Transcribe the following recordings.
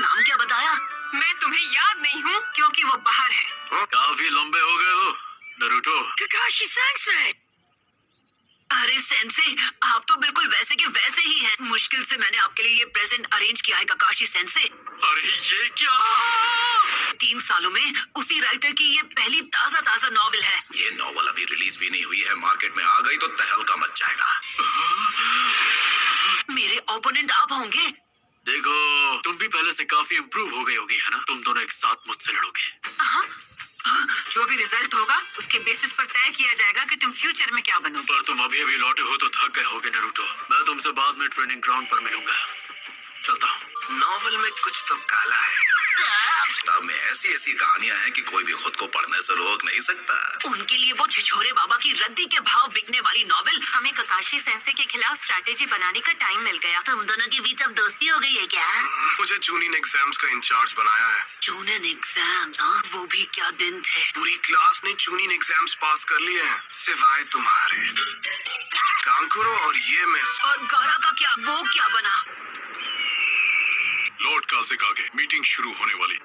नाम क्या बताया? मैं तुम्हें याद नहीं हूँ क्योंकि वो बाहर है। काफी लंबे हो गए हो नारुतो। काकाशी सेंसेई। अरे सेंसेई, आप तो बिल्कुल वैसे के वैसे ही हैं। मुश्किल से मैंने आपके लिए ये प्रेजेंट अरेंज किया है काकाशी सेंसेई। अरे ये क्या? 3 सालों में उसी राइटर की ये पहली ताजा नॉवेल है। ये नॉवेल अभी रिलीज भी नहीं हुई है, मार्केट में आ गई तो तहलका मच जाएगा। मेरे ओपोनेंट आप होंगे। देखो, तुम भी पहले से काफी इम्प्रूव हो गई होगी, है ना? तुम दोनों एक साथ मुझसे लड़ोगे। हाँ, जो भी रिजल्ट होगा उसके बेसिस पर तय किया जाएगा कि तुम फ्यूचर में क्या बनोगे। पर तुम अभी लौटे हो तो थक गए होगे नारुतो। मैं तुमसे बाद में ट्रेनिंग ग्राउंड पर मिलूंगा। चलता हूँ। नॉवेल में कुछ तो काला है। किताब में ऐसी कहानियां हैं कि कोई भी खुद को पढ़ने से रोक नहीं सकता। उनके लिए वो छिछोरे बाबा की रद्दी के भाव बिकने वाली नॉवेल। हमें काकाशी सेंसेई के खिलाफ स्ट्रैटेजी बनाने का टाइम मिल गया। तुम दोनों के बीच अब दोस्ती हो गई है क्या? मुझे जूनियर एग्जाम्स का इंचार्ज बनाया है। Junior exam? हाँ, वो भी क्या दिन थे। पूरी क्लास ने जूनियर एग्जाम्स पास कर लिए हैं, सिवाय तुम्हारे। कांकुरो और ये मिस। और गारा का क्या? वो क्या बना? लॉर्ड काज़ेकागे, मीटिंग शुरू होने वाली।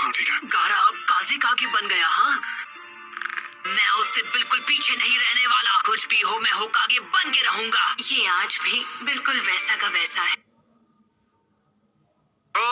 हाँ ठीक है। गारा अब काज़ेकागे बन गया। हाँ, मैं उससे बिल्कुल पीछे नहीं रहने वाला। कुछ भी हो, मैं होकागे बन के रहूंगा। ये आज भी बिल्कुल वैसा का वैसा है। ओ,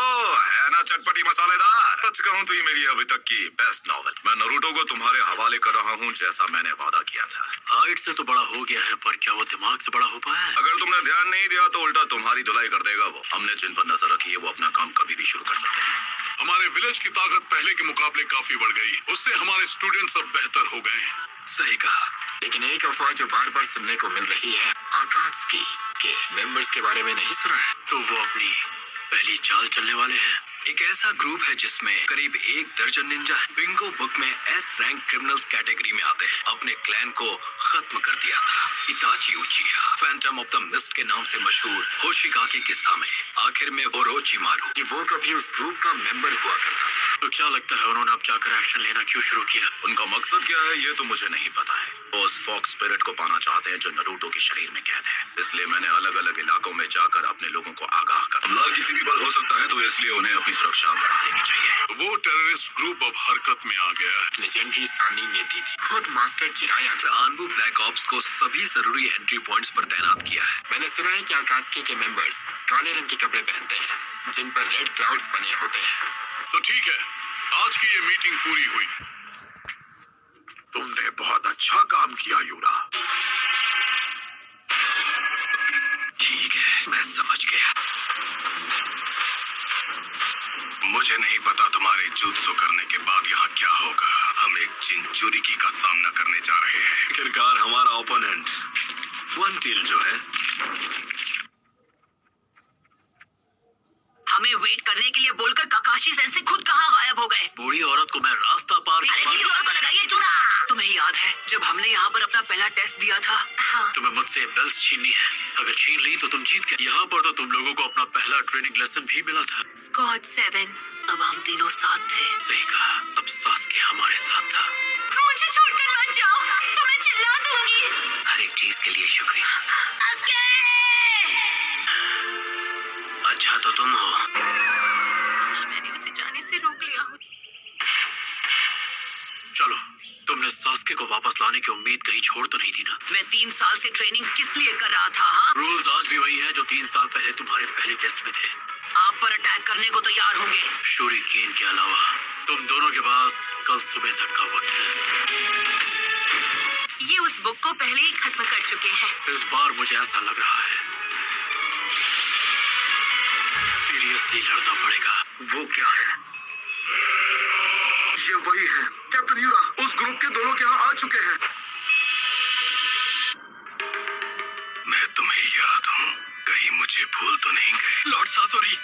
है ना चटपटी मसालेदार। सच कहूँ तो ये मेरी अभी तक की बेस्ट नॉवेल। मैं नारुतो को तुम्हारे हवाले कर रहा हूँ, जैसा मैंने वादा किया था। हाइट से तो बड़ा हो गया है, पर क्या वो दिमाग से बड़ा हो पाया है? अगर तुमने ध्यान नहीं दिया तो उल्टा तुम्हारी धुलाई कर देगा वो। हमने जिन पर नजर रखी है वो अपना काम कभी भी शुरू कर सकते हैं। हमारे विलेज की ताकत पहले के मुकाबले काफी बढ़ गई। उससे हमारे स्टूडेंट्स अब बेहतर हो गए हैं। सही कहा, लेकिन एक अफवाह जो बार बार सुनने को मिल रही है, आकात्सुकी के मेंबर्स के बारे में नहीं सुना है? तो वो अपनी पहली चाल चलने वाले हैं। एक ऐसा ग्रुप है जिसमें करीब 1 दर्जन निंजा है। बिंगो बुक में एस रैंक क्रिमिनल्स कैटेगरी में आते हैं। अपने क्लैन को खत्म कर दिया था इताची उचिया, फैंटम ऑफ द मिस्ट के नाम से मशहूर होशिकागे के सामने। आखिर में ओरोचिमारू कि वो कभी उस ग्रुप का मेंबर हुआ करता था। तो क्या लगता है उन्होंने अब जाकर एक्शन लेना क्यों शुरू किया? उनका मकसद क्या है ये तो मुझे नहीं पता है। वो उस फॉक्स स्पिरिट को पाना चाहते हैं जो नारुतो के शरीर में कैद है। इसलिए मैंने अलग अलग इलाकों में जाकर अपने लोगों को आगाह कर। हमला किसी भी पर हो सकता है, तो इसलिए उन्हें अपनी सुरक्षा बढ़ा देनी चाहिए। वो टेररिस्ट ग्रुप अब हरकत में आ गया है। लेजेंडरी सानी ने दी थी। खुद मास्टर जिराया ने आनबू ब्लैक ऑप्स को सभी जरूरी एंट्री पॉइंट्स पर तैनात किया है। मैंने सुना है कि आकात्सुकी के मेंबर्स काले रंग के कपड़े पहनते हैं जिन पर रेड क्लाउड्स बने होते हैं। तो ठीक है, आज की ये मीटिंग पूरी हुई। तुमने बहुत अच्छा काम किया यूरा। ठीक है, मैं समझ गया। मुझे नहीं पता तुम्हारे जुत्सु करने के बाद यहाँ क्या होगा। हम एक जिनचुरिकी का सामना करने जा रहे हैं। आखिरकार हमारा ओपोनेंट वन टेल जो है। हमें वेट करने के लिए बोलकर काकाशी सेंसेई खुद कहाँ गायब हो गए? बूढ़ी औरत को मैं रास्ता पार अरे किसी और को लगाइए चूना। तुम्हें याद है जब हमने यहाँ पर अपना पहला टेस्ट दिया था? हाँ। तुम्हें मुझसे बेल्स छीननी है। अगर छीन ली तो तुम जीत गए। यहाँ पर तो तुम लोगों को अपना पहला ट्रेनिंग लेसन भी मिला था। स्क्वाड 7। अब हम तीनों साथ थे। सही कहा, अब सासके हमारे साथ था। मुझे छोड़कर मत जाओ, तो मैं चिल्ला दूंगी। हर एक चीज के लिए शुक्रिया। सासके! अच्छा तो तुम हो। मैंने उसे जाने से रोक लिया हो। चलो, तुमने सासके को वापस लाने की उम्मीद कहीं छोड़ तो नहीं दी ना? मैं 3 साल से ट्रेनिंग किस लिए कर रहा था? हाँ, रूल्स आज भी वही है जो 3 साल पहले तुम्हारे पहले टेस्ट में थे। आप पर अटैक करने को तैयार होंगे। शूरिकेन के अलावा तुम दोनों के पास कल सुबह तक का वक्त है। ये उस बुक को पहले ही खत्म कर चुके हैं। इस बार मुझे ऐसा लग रहा है सीरियसली लड़ना पड़ेगा। वो क्या है? ये वही है कैप्टन यूरा। उस ग्रुप के दोनों के यहाँ आ चुके हैं। मैं तुम्हें याद हूँ, कहीं मुझे भूल तो नहीं गए? लॉर्ड सासोरी,